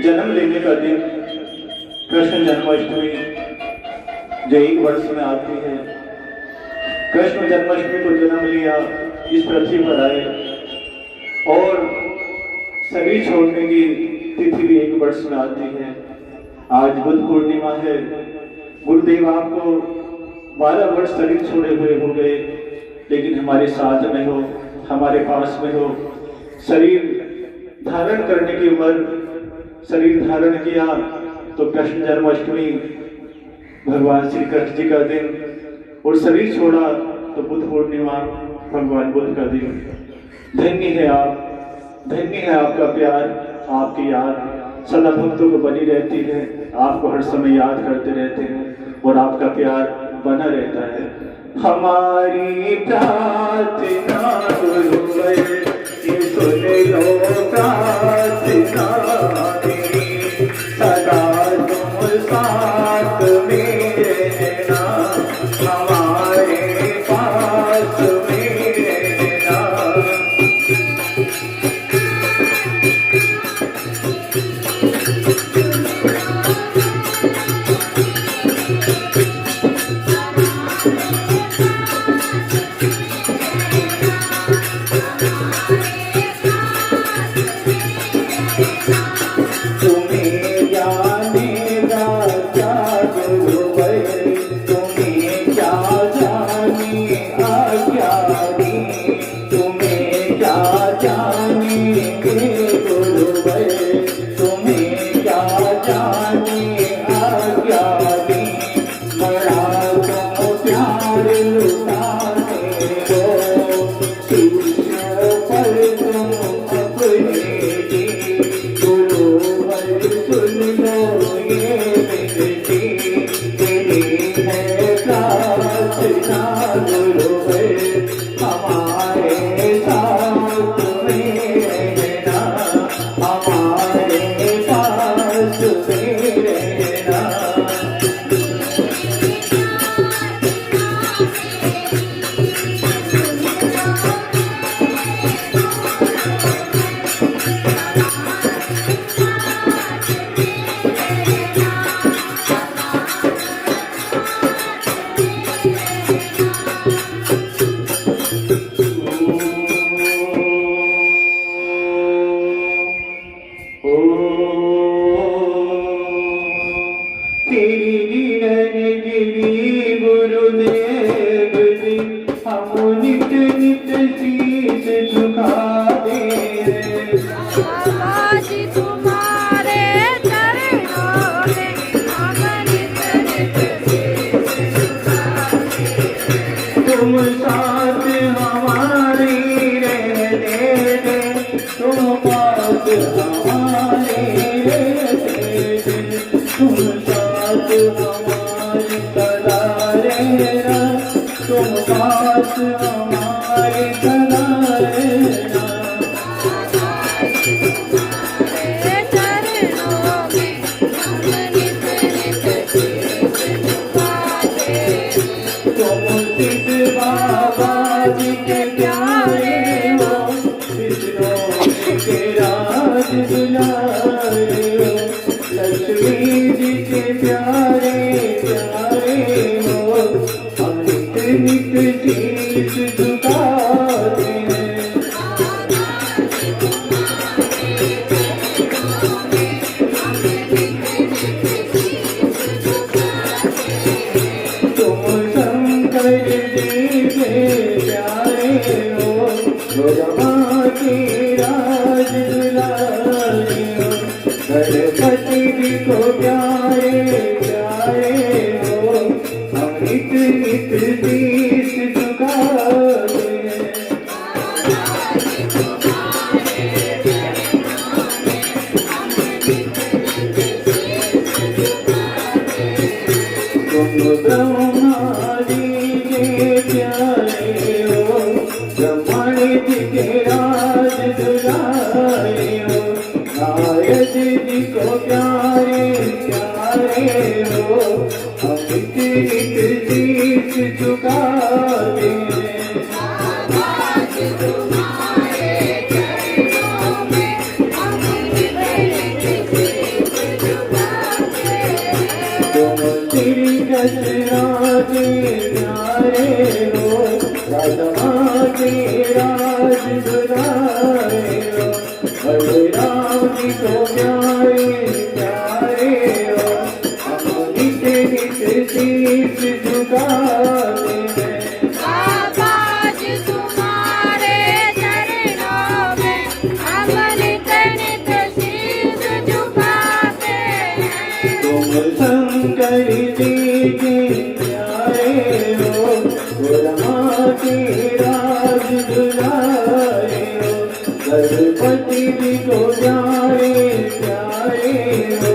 जन्म लेने का दिन कृष्ण जन्माष्टमी जो एक वर्ष में आती है। कृष्ण जन्माष्टमी को जन्म लिया, इस पृथ्वी पर आए और शरीर छोड़ने की तिथि भी एक वर्ष में आती है। आज बुद्ध पूर्णिमा है। गुरुदेव आपको 12 वर्ष शरीर छोड़े हुए हो गए, लेकिन हमारे साथ में हो, हमारे पास में हो। शरीर धारण करने की उम्र, शरीर धारण किया तो कृष्ण जन्माष्टमी भगवान श्री कृष्ण जी का दिन, और शरीर छोड़ा तो बुद्ध पूर्णिमा भगवान बुद्ध का दिन। धन्य है आप, धन्य है आपका प्यार, आपकी याद सदा भक्तों को बनी रहती है। आपको हर समय याद करते रहते हैं और आपका प्यार बना रहता है। हमारी प्रार्थना गुरुवर ये सुन लो, प्रार्थना मेरी सदा तुम साथ में रहना, हमारे पास में रहना। श्री गुरुदेव जी हम नित नित शीश झुकाते हैं। बाबा जी तुम्हारे चरणों में हम नित नित शीश झुकाते हैं। तुम साथ हमारी रहते थे, तुम पास हमारे रहते थे, तुम साथ हमारी सदा रहना, तुम पास हमारी सदा रहना। तेरे चरणों में हम नित नित शीश झुकाते हैं। तुम सिद्ध बाबा जी के प्यारे हो, विष्णु के राज दुलारे हो, लक्ष्मी जी के प्यारे प्यारे हो, हम नित नित शीश झुकाते हैं। तुम शंकर जी के प्यारे हो, ब्रह्मा के राज दुलारे हो, गणपति जी को प्यारे प्यारे हो, हम नित नित शीश झुकाते हैं। तुम ब्रह्मा जी के प्यारे हो, ब्रह्मांड जी के राज दुलारे हो, नारद जी को प्यारे प्यारे हो, हम नित नित शीश झुकाते हैं। बाबा जी तुम्हारे चरणों में हम नित नित शीश झुकाते हैं। तुम श्री कृष्ण के प्यारे हो, राधा के राज दुलारे हो, बलराम जी को प्यारे प्यारे हो, हम नित नित शीश झुकाते हैं। बाबा जी तुम्हारे चरणों में हम नित नित शीश झुकाते हैं। तुम शंकर जी के प्यारे हो, ब्रह्मा के राज दुलारे हो, गणपति जी को प्यारे प्यारे हो,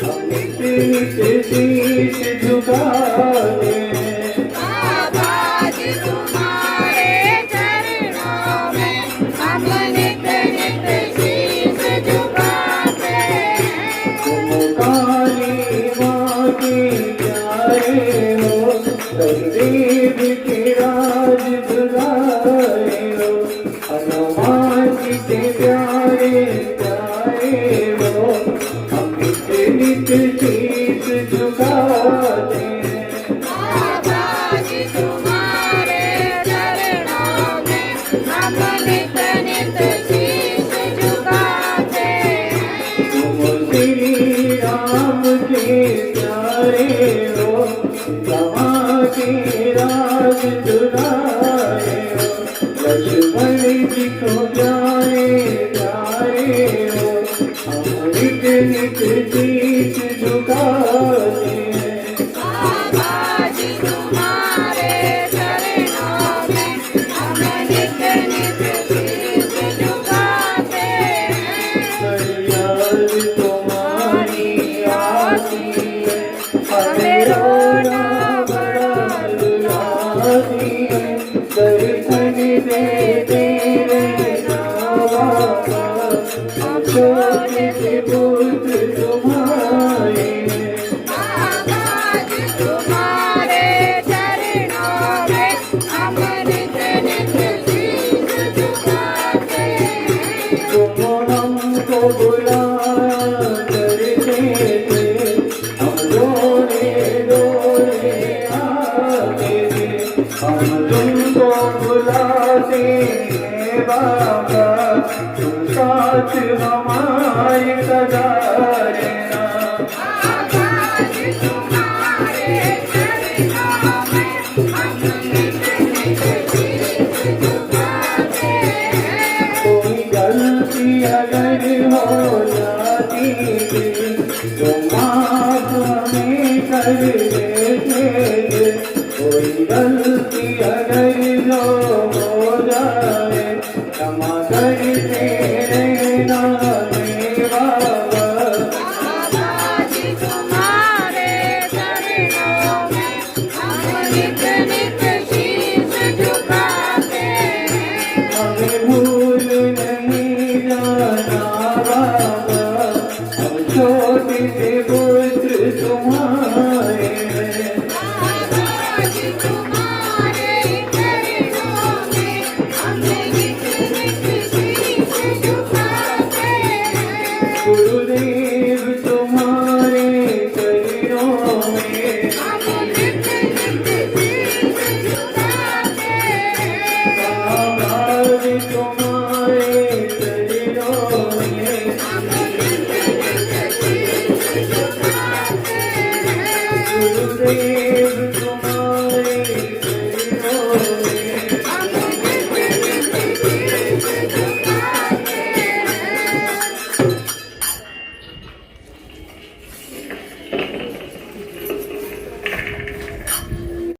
हम नित नित शीश झुकाते हैं। बाबा जी तुम्हारे चरणों में हम नित नित शीश झुकाते हैं। तुम काली माँ के प्यारे हो, देव के राज दुलारे हो, हनुमान जी के प्यारे प्यारे हो, हम नित नित शीश झुकाते हैं। बाबा जी तुम्हारे चरणों में हम नित नित शीश झुकाते हैं। तुम श्री राम के प्यारे हो, रामा के राज दुलारे हो, लक्ष्मण जी को प्यारे प्यारे हो, हम नित नित शीश झुकाते हैं। बाबा जी तुम्हारे चरणों में हम नित नित शीश झुकाते हैं। फरियाद तुम्हारी आती है, हमें रोना बड़ा रुलाती है, दर्शन दे तेरे बाबा, हम छोटे से पुत्र तुम्हारे हैं। बाबा जी तुम्हारे चरणों में हम नित नित शीश झुकाते हैं। तुम हमको बुलाया करते थे, हम डोले डोले आते थे, हम तुमको बुलाते हैं बाबा, तुम साथ हमारे सदा रहना। बाबा जी तुम्हारे कोई गलती अगर जो हो जाए क्षमा करते रहना मेरे बाबा। बाबा जी तुम्हारे चरणों में हम नित नित शीश झुकाते हैं। हमें भूल नहीं जाना बाबा, हम छोटे से पुत्र तुम्हारे हैं। बाबा जी तुम्हारे चरणों में हम नित नित शीश झुकाते हैं। गुरुदेव तुम्हारे चरणों में हम नित नित शीश झुकाते हैं। बाबा जी तुम्हारे